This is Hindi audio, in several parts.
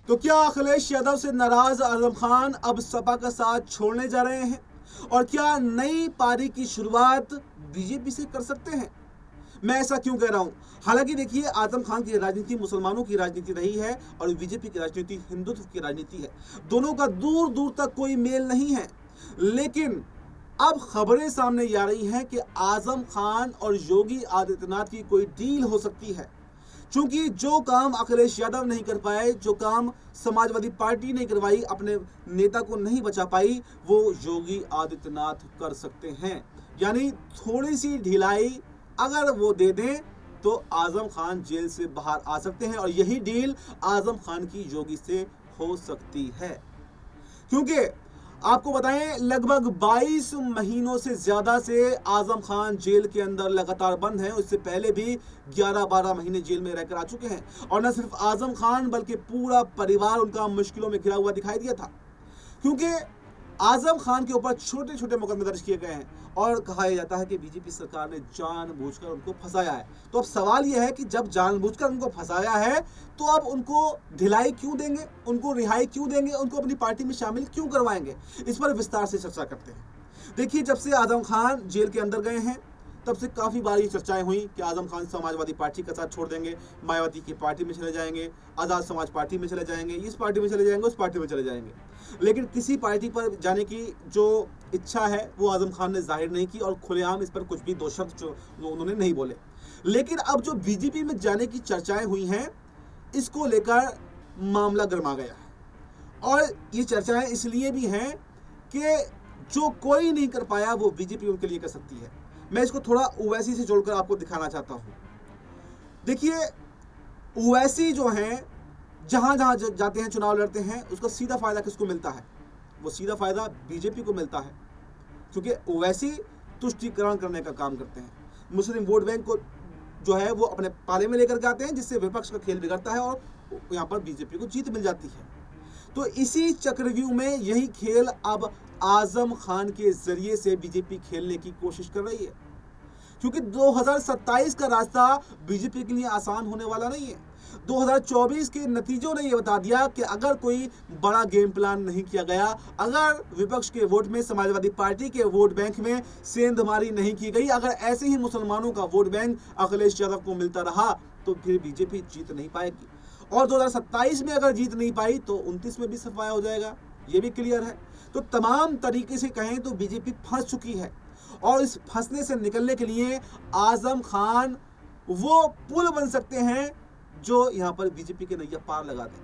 तो क्या अखिलेश यादव से नाराज आजम खान अब सपा का साथ छोड़ने जा रहे हैं? और क्या नई पारी की शुरुआत बीजेपी से कर सकते हैं? मैं ऐसा क्यों कह रहा हूं? हालांकि देखिए, आजम खान की राजनीति मुसलमानों की राजनीति रही है और बीजेपी की राजनीति हिंदुत्व की राजनीति है। दोनों का दूर दूर तक कोई मेल नहीं है। लेकिन अब खबरें सामने आ रही हैं कि आजम खान और योगी आदित्यनाथ की कोई डील हो सकती है। क्योंकि जो काम अखिलेश यादव नहीं कर पाए, जो काम समाजवादी पार्टी नहीं करवाई, अपने नेता को नहीं बचा पाई, वो योगी आदित्यनाथ कर सकते हैं। यानी थोड़ी सी ढिलाई अगर वो दे दें तो आजम खान जेल से बाहर आ सकते हैं और यही डील आजम खान की योगी से हो सकती है। क्योंकि आपको बताएं, लगभग 22 महीनों से ज्यादा से आजम खान जेल के अंदर लगातार बंद हैं। उससे पहले भी 11-12 महीने जेल में रहकर आ चुके हैं। और न सिर्फ आजम खान बल्कि पूरा परिवार उनका मुश्किलों में घिरा हुआ दिखाई दिया था। क्योंकि आजम खान के ऊपर छोटे छोटे मुकदमे दर्ज किए गए हैं और कहा जाता है कि बीजेपी सरकार ने जानबूझकर उनको फंसाया है। तो अब सवाल यह है कि जब जानबूझकर उनको फंसाया है तो अब उनको ढिलाई क्यों देंगे, उनको रिहाई क्यों देंगे, उनको अपनी पार्टी में शामिल क्यों करवाएंगे? इस पर विस्तार से चर्चा करते हैं। देखिए, जब से आजम खान जेल के अंदर गए हैं तब से काफ़ी बार ये चर्चाएं हुई कि आजम खान समाजवादी पार्टी का साथ छोड़ देंगे, मायावती की पार्टी में चले जाएंगे, आज़ाद समाज पार्टी में चले जाएंगे, इस पार्टी में चले जाएंगे, उस पार्टी में चले जाएंगे। लेकिन किसी पार्टी पर जाने की जो इच्छा है वो आजम खान ने जाहिर नहीं की और खुलेआम इस पर कुछ भी दो शब्द जो उन्होंने नहीं बोले। लेकिन अब जो बीजेपी में जाने की चर्चाएं हुई हैं, इसको लेकर मामला गर्मा गया है। और ये चर्चाएं इसलिए भी हैं कि जो कोई नहीं कर पाया वो बीजेपी उनके लिए कर सकती है। मैं इसको थोड़ा ओवैसी से जोड़कर आपको दिखाना चाहता हूं। देखिए, ओवैसी जो हैं, जहां जहां जाते हैं, चुनाव लड़ते हैं, उसका सीधा फायदा किसको मिलता है? वो सीधा फायदा बीजेपी को मिलता है। क्योंकि ओवैसी तुष्टीकरण करने का काम करते हैं। मुस्लिम वोट बैंक को जो है वो अपने पाले में लेकर के आते हैं, जिससे विपक्ष का खेल बिगड़ता है और यहाँ पर बीजेपी को जीत मिल जाती है। तो इसी चक्रव्यूह में यही खेल अब आजम खान के जरिए से बीजेपी खेलने की कोशिश कर रही है। क्योंकि 2027 का रास्ता बीजेपी के लिए आसान होने वाला नहीं है। 2024 के नतीजों ने यह बता दिया कि अगर कोई बड़ा गेम प्लान नहीं किया गया, अगर विपक्ष के वोट में, समाजवादी पार्टी के वोट बैंक में सेंधमारी नहीं की गई, अगर ऐसे ही मुसलमानों का वोट बैंक अखिलेश यादव को मिलता रहा तो फिर बीजेपी जीत नहीं पाएगी। और 2027 में अगर जीत नहीं पाई तो 29 में भी सफाया हो जाएगा, ये भी क्लियर है। तो तमाम तरीके से कहें तो बीजेपी फंस चुकी है और इस फंसने से निकलने के लिए आजम खान वो पुल बन सकते हैं जो यहां पर बीजेपी के नैया पार लगा दें।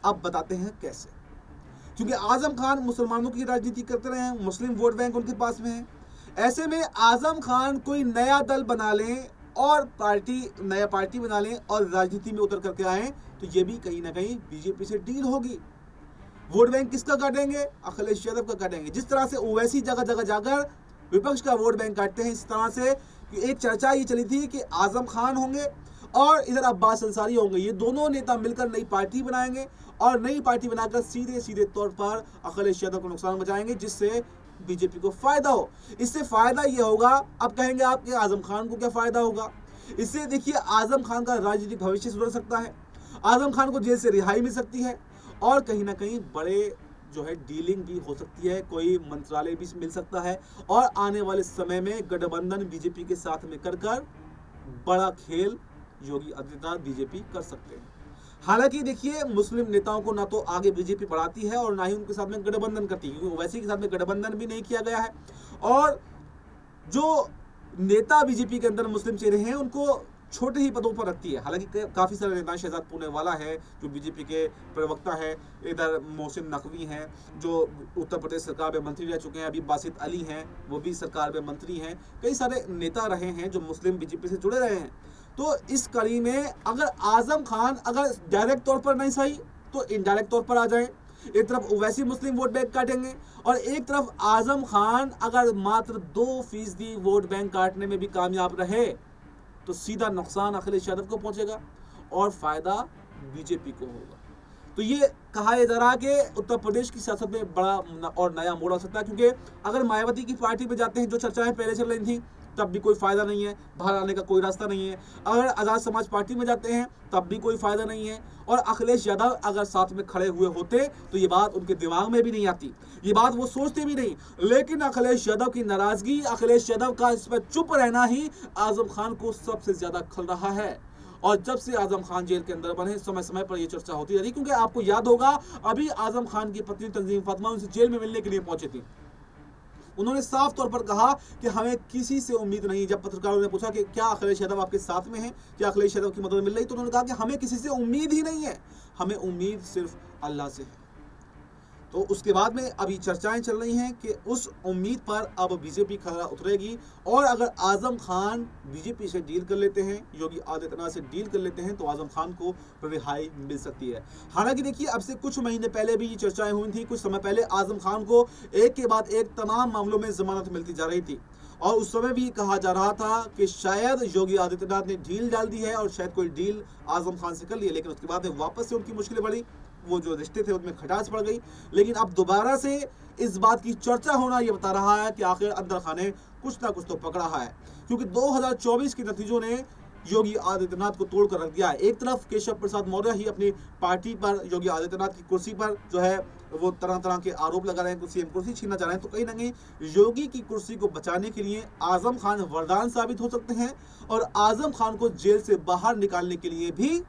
अब बताते हैं कैसे। क्योंकि आजम खान मुसलमानों की राजनीति करते रहे हैं, मुस्लिम वोट बैंक उनके पास में है। ऐसे में आजम खान कोई नया दल बना लें और नया पार्टी बना लें और राजनीति में उतर करके आए तो ये भी कहीं ना कहीं बीजेपी से डील होगी। वोट बैंक किसका काटेंगे? अखिलेश यादव का काटेंगे। जिस तरह से ओवैसी जगह जगह जाकर विपक्ष का वोट बैंक काटते हैं, इस तरह से एक चर्चा ये चली थी कि आजम खान होंगे और इधर अब्बास अंसारी होंगे। ये दोनों नेता मिलकर नई पार्टी बनाएंगे और नई पार्टी बनाकर सीधे सीधे तौर पर अखिलेश यादव को नुकसान पहुंचाएंगे, जिससे बीजेपी को फायदा हो। इससे फायदा ये होगा, अब कहेंगे आप कि आजम खान को क्या फायदा होगा? इससे देखिए, आजम खान का राजनीतिक भविष्य सुधर सकता है, आजम खान को जेल से रिहाई मिल सकती है और कहीं ना कहीं बड़े जो है डीलिंग भी हो सकती है, कोई मंत्रालय भी मिल सकता है और आने वाले समय में गठबंधन बीजेपी के साथ में कर बड़ा खेल योगी आदित्यनाथ बीजेपी कर सकते हैं। हालांकि देखिए, मुस्लिम नेताओं को ना तो आगे बीजेपी बढ़ाती है और ना ही उनके साथ में गठबंधन करती है, क्योंकि ओवैसी के साथ में गठबंधन भी नहीं किया गया है। और जो नेता बीजेपी के अंदर मुस्लिम चेहरे हैं उनको छोटे ही पदों पर रखती है। हालांकि काफ़ी सारे नेता, शहजाद पूनेवाला है जो बीजेपी के प्रवक्ता है, इधर मोहसिन नकवी हैं जो उत्तर प्रदेश सरकार में मंत्री रह चुके हैं, अभी बासित अली हैं वो भी सरकार में मंत्री हैं। कई सारे नेता रहे हैं जो मुस्लिम बीजेपी से जुड़े रहे हैं। तो इस कड़ी में अगर आजम खान अगर डायरेक्ट तौर पर नहीं सही तो इनडायरेक्ट तौर पर आ जाए, एक तरफ ओवैसी मुस्लिम वोट बैंक काटेंगे और एक तरफ आजम खान अगर मात्र 2% वोट बैंक काटने में भी कामयाब रहे तो सीधा नुकसान अखिलेश यादव को पहुंचेगा और फायदा बीजेपी को होगा। तो ये कहा जा रहा कि उत्तर प्रदेश की सियासत में बड़ा और नया मोड़ आ सकता है। क्योंकि अगर मायावती की पार्टी में जाते हैं, जो चर्चाएं पहले चल रही थी, तब भी कोई फायदा नहीं है, बाहर आने का कोई रास्ता नहीं है। अगर आज़ाद समाज पार्टी में जाते हैं तब भी कोई फायदा नहीं है। और अखिलेश यादव अगर साथ में खड़े हुए होते तो ये बात उनके दिमाग में भी नहीं आती, ये बात वो सोचते भी नहीं। लेकिन अखिलेश यादव की नाराजगी, अखिलेश यादव का इस पर चुप रहना ही आजम खान को सबसे ज्यादा खल रहा है। और जब से आजम खान जेल के अंदर बने, समय समय पर यह चर्चा होती रही, क्योंकि आपको याद होगा अभी आजम खान की पत्नी तंजीम फातिमा उनसे जेल में मिलने के लिए पहुंची थी। उन्होंने साफ तौर पर कहा कि हमें किसी से उम्मीद नहीं। जब पत्रकारों ने पूछा कि क्या अखिलेश यादव आपके साथ में है, क्या अखिलेश यादव की मदद मिल रही, तो उन्होंने कहा कि हमें किसी से उम्मीद ही नहीं है, हमें उम्मीद सिर्फ अल्लाह से है। तो उसके बाद में अभी चर्चाएं चल रही हैं कि उस उम्मीद पर अब बीजेपी खरा उतरेगी। और अगर आजम खान बीजेपी से डील कर लेते हैं, योगी आदित्यनाथ से डील कर लेते हैं, तो आजम खान को रिहाई मिल सकती है। हालांकि देखिए, अब से कुछ महीने पहले भी ये चर्चाएं हुई थी। कुछ समय पहले आजम खान को एक के बाद एक तमाम मामलों में जमानत मिलती जा रही थी, और उस समय भी कहा जा रहा था कि शायद योगी आदित्यनाथ ने डील डाल दी है और शायद कोई डील आजम खान से कर ली है। लेकिन उसके बाद में वापस से उनकी मुश्किलें बढ़ी, वो जो रिश्ते थे उनमें खटास पड़ गई। लेकिन अब दोबारा से इस बात की चर्चा होना ये बता रहा है कि आखिर अंदर खाने कुछ ना कुछ तो पकड़ा है, क्योंकि 2024 के नतीजों ने योगी आदित्यनाथ को तोड़ कर रख दिया है। एक तरफ केशव प्रसाद मौर्य ही अपनी पार्टी पर, योगी आदित्यनाथ की कुर्सी पर जो है वो तरह तरह के आरोप लगा रहे हैं, सीएम कुर्सी छीनना चाह रहे हैं। तो कहीं ना कहीं योगी की कुर्सी को बचाने के लिए आजम खान वरदान साबित हो सकते हैं, और आजम खान को जेल से बाहर निकालने के लिए भी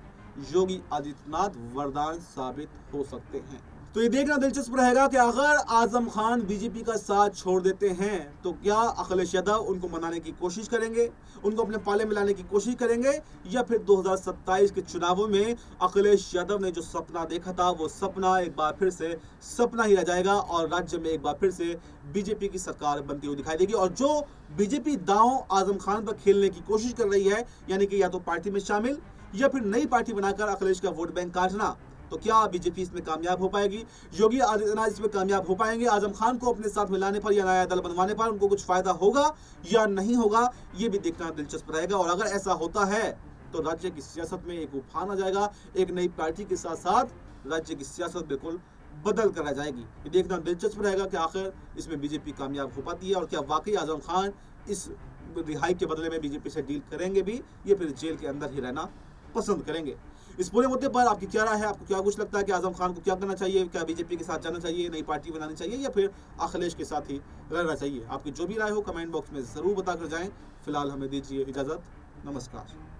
योगी आदित्यनाथ वरदान साबित हो सकते हैं। तो ये देखना दिलचस्प रहेगा कि अगर आजम खान बीजेपी का साथ छोड़ देते हैं तो क्या अखिलेश यादव उनको मनाने की कोशिश करेंगे, उनको अपने पाले में लाने की कोशिश करेंगे, या फिर 2027 के चुनावों में अखिलेश यादव ने जो सपना देखा था वो सपना एक बार फिर से सपना ही रह जाएगा और राज्य में एक बार फिर से बीजेपी की सरकार बनती हुई दिखाई देगी। और जो बीजेपी दांव आजम खान पर खेलने की कोशिश कर रही है, यानी कि या तो पार्टी में शामिल या फिर नई पार्टी बनाकर अखिलेश का वोट बैंक काटना, तो क्या बीजेपी इसमें कामयाब हो पाएगी? योगी आदित्यनाथ इसमें कामयाब हो पाएंगे? आजम खान को अपने साथ मिलाने पर या नया दल बनवाने पर उनको कुछ फायदा होगा या नहीं होगा, ये भी देखना दिलचस्प रहेगा। और अगर ऐसा होता है तो राज्य की सियासत में एक उफान आ जाएगा, एक नई पार्टी के साथ साथ राज्य की सियासत बिल्कुल बदल कर आ जाएगी। ये देखना दिलचस्प रहेगा कि आखिर इसमें बीजेपी कामयाब हो पाती है, और क्या वाकई आजम खान इस रिहाई के बदले में बीजेपी से डील करेंगे भी, या फिर जेल के अंदर ही रहना पसंद करेंगे। इस पूरे मुद्दे पर आपकी क्या राय है? आपको क्या कुछ लगता है कि आजम खान को क्या करना चाहिए? क्या बीजेपी के साथ जाना चाहिए, नई पार्टी बनानी चाहिए, या फिर अखिलेश के साथ ही रहना चाहिए? आपकी जो भी राय हो कमेंट बॉक्स में जरूर बताकर जाएं। फिलहाल हमें दीजिए इजाजत। नमस्कार।